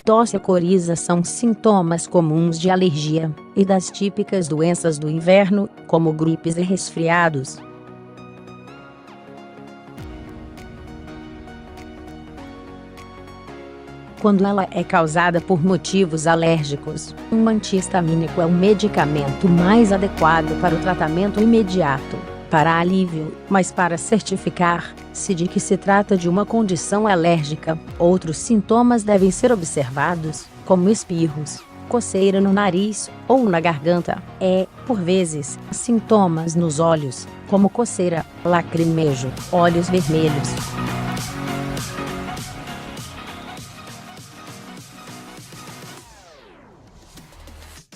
tosse e coriza são sintomas comuns de alergia e das típicas doenças do inverno, como gripes e resfriados. Quando ela é causada por motivos alérgicos, um anti-histamínico é o medicamento mais adequado para o tratamento imediato, para alívio, mas para certificar-se de que se trata de uma condição alérgica, outros sintomas devem ser observados, como espirros, coceira no nariz ou na garganta, por vezes, sintomas nos olhos, como coceira, lacrimejo, olhos vermelhos.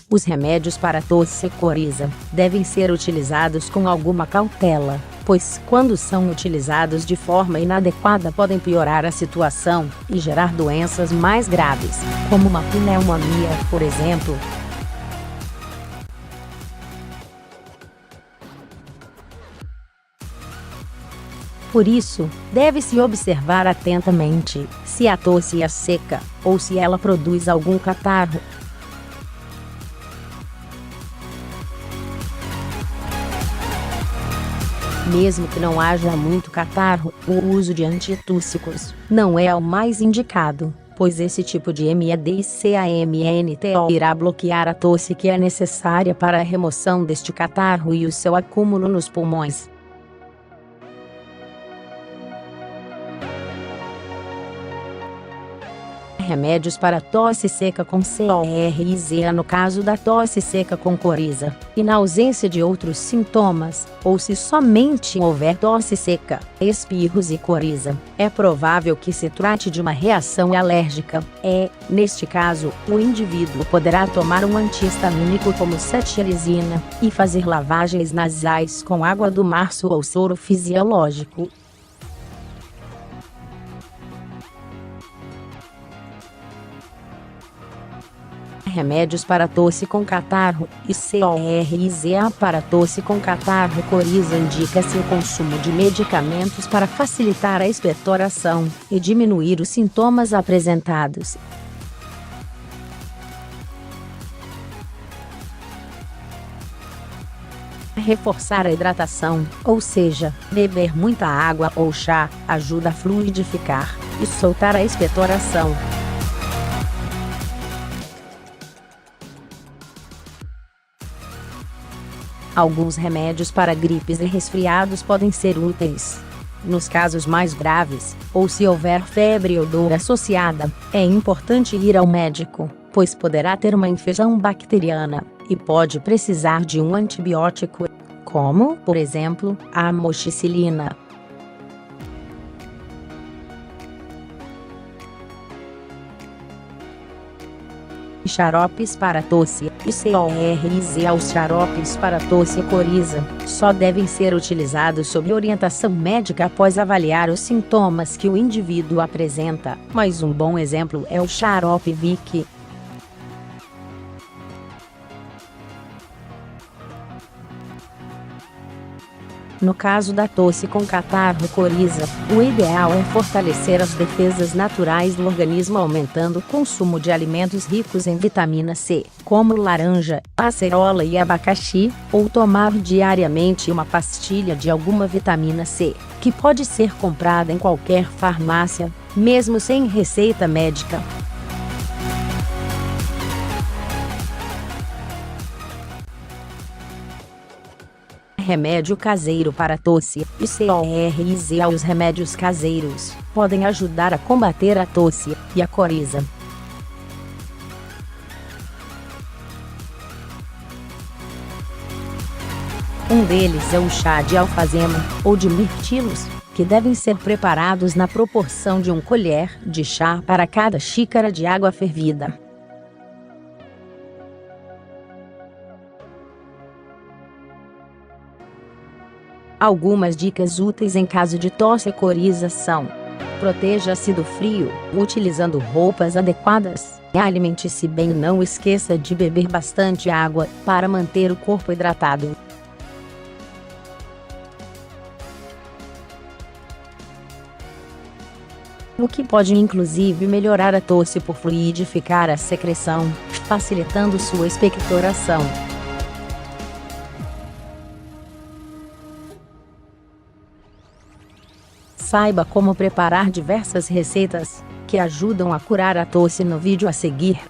Os remédios para tosse e coriza devem ser utilizados com alguma cautela, pois quando são utilizados de forma inadequada podem piorar a situação e gerar doenças mais graves, como uma pneumonia, por exemplo. Por isso, deve-se observar atentamente se a tosse é seca ou se ela produz algum catarro. Mesmo que não haja muito catarro, o uso de antitússicos não é o mais indicado, pois esse tipo de medicamento irá bloquear a tosse que é necessária para a remoção deste catarro e o seu acúmulo nos pulmões. Remédios para tosse seca com coriza no caso da tosse seca com coriza, e na ausência de outros sintomas, ou se somente houver tosse seca, espirros e coriza, é provável que se trate de uma reação alérgica. Neste caso, o indivíduo poderá tomar um anti-histamínico como cetirizina, e fazer lavagens nasais com água do março ou soro fisiológico. Remédios para tosse com catarro e coriza para tosse com catarro e coriza indica-se o consumo de medicamentos para facilitar a expectoração e diminuir os sintomas apresentados. Reforçar a hidratação, ou seja, beber muita água ou chá, ajuda a fluidificar e soltar a expectoração. Alguns remédios para gripes e resfriados podem ser úteis. Nos casos mais graves, ou se houver febre ou dor associada, é importante ir ao médico, pois poderá ter uma infecção bacteriana e pode precisar de um antibiótico, como, por exemplo, a amoxicilina. Xaropes para tosse e coriza. Os xaropes para tosse e coriza só devem ser utilizados sob orientação médica após avaliar os sintomas que o indivíduo apresenta, mas um bom exemplo é o xarope Vick. No caso da tosse com catarro e coriza, o ideal é fortalecer as defesas naturais do organismo aumentando o consumo de alimentos ricos em vitamina C, como laranja, acerola e abacaxi, ou tomar diariamente uma pastilha de alguma vitamina C, que pode ser comprada em qualquer farmácia, mesmo sem receita médica. Remédio caseiro para tosse e coriza. Os remédios caseiros podem ajudar a combater a tosse e a coriza. Um deles é o chá de alfazema ou de mirtilos, que devem ser preparados na proporção de 1 colher de chá para cada xícara de água fervida. Algumas dicas úteis em caso de tosse e coriza são: proteja-se do frio, utilizando roupas adequadas, alimente-se bem e não esqueça de beber bastante água, para manter o corpo hidratado. o que pode inclusive melhorar a tosse por fluidificar a secreção, facilitando sua expectoração. Saiba como preparar diversas receitas que ajudam a curar a tosse no vídeo a seguir.